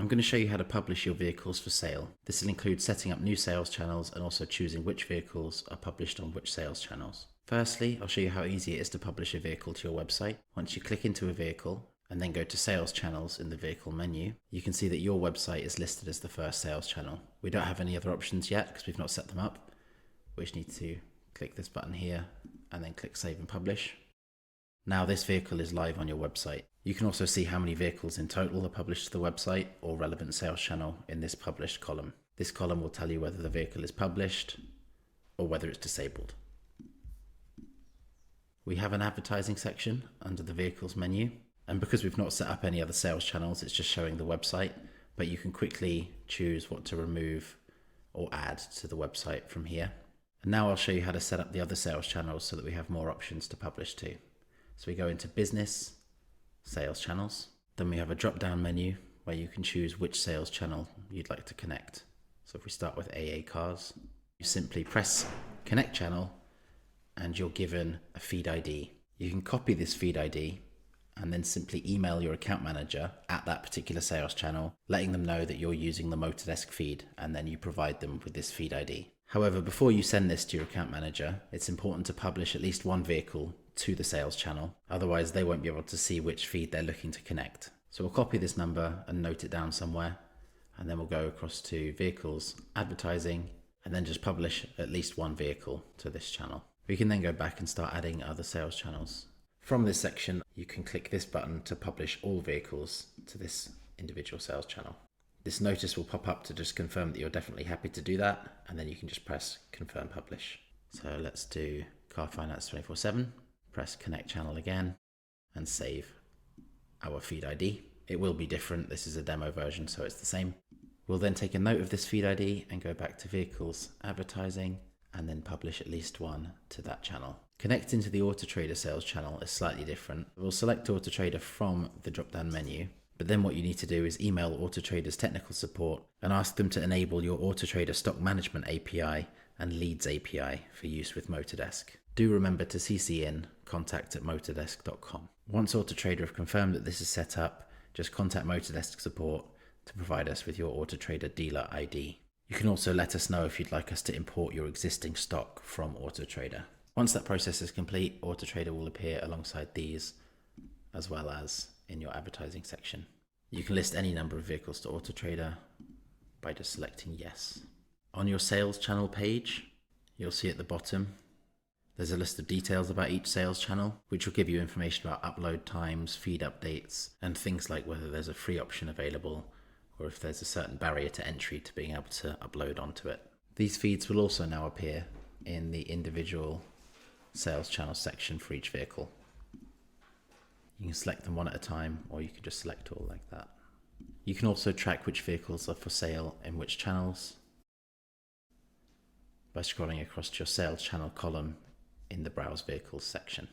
I'm going to show you how to publish your vehicles for sale. This will include setting up new sales channels and also choosing which vehicles are published on which sales channels. Firstly, I'll show you how easy it is to publish a vehicle to your website. Once you click into a vehicle and then go to Sales Channels in the vehicle menu, you can see that your website is listed as the first sales channel. We don't have any other options yet because we've not set them up. We just need to click this button here and then click Save and Publish. Now this vehicle is live on your website. You can also see how many vehicles in total are published to the website or relevant sales channel in this published column. This column will tell you whether the vehicle is published or whether it's disabled. We have an advertising section under the vehicles menu, and because we've not set up any other sales channels, it's just showing the website, but you can quickly choose what to remove or add to the website from here. And now I'll show you how to set up the other sales channels so that we have more options to publish to. So we go into Business, Sales Channels. Then we have a drop-down menu where you can choose which sales channel you'd like to connect. So if we start with AA Cars, you simply press Connect Channel and you're given a feed ID. You can copy this feed ID and then simply email your account manager at that particular sales channel, letting them know that you're using the MotorDesk feed, and then you provide them with this feed ID. However, before you send this to your account manager, it's important to publish at least one vehicle to the sales channel. Otherwise, they won't be able to see which feed they're looking to connect. So we'll copy this number and note it down somewhere, and then we'll go across to Vehicles, Advertising, and then just publish at least one vehicle to this channel. We can then go back and start adding other sales channels. From this section, you can click this button to publish all vehicles to this individual sales channel. This notice will pop up to just confirm that you're definitely happy to do that, and then you can just press Confirm Publish. So let's do Car Finance 24/7, press Connect Channel again, and save our feed ID. It will be different, this is a demo version, so it's the same. We'll then take a note of this feed ID and go back to Vehicles, Advertising, and then publish at least one to that channel. Connecting to the AutoTrader sales channel is slightly different. We'll select AutoTrader from the drop-down menu, but then what you need to do is email AutoTrader's technical support and ask them to enable your AutoTrader Stock Management API and Leads API for use with MotorDesk. Do remember to CC in contact@motordesk.com. Once AutoTrader have confirmed that this is set up, just contact MotorDesk support to provide us with your AutoTrader dealer ID. You can also let us know if you'd like us to import your existing stock from AutoTrader. Once that process is complete, AutoTrader will appear alongside these, as well as in your advertising section. You can list any number of vehicles to AutoTrader by just selecting yes. On your sales channel page, you'll see at the bottom, there's a list of details about each sales channel, which will give you information about upload times, feed updates, and things like whether there's a free option available or if there's a certain barrier to entry to being able to upload onto it. These feeds will also now appear in the individual sales channel section for each vehicle. You can select them one at a time, or you can just select all like that. You can also track which vehicles are for sale in which channels by scrolling across to your sales channel column in the Browse Vehicles section.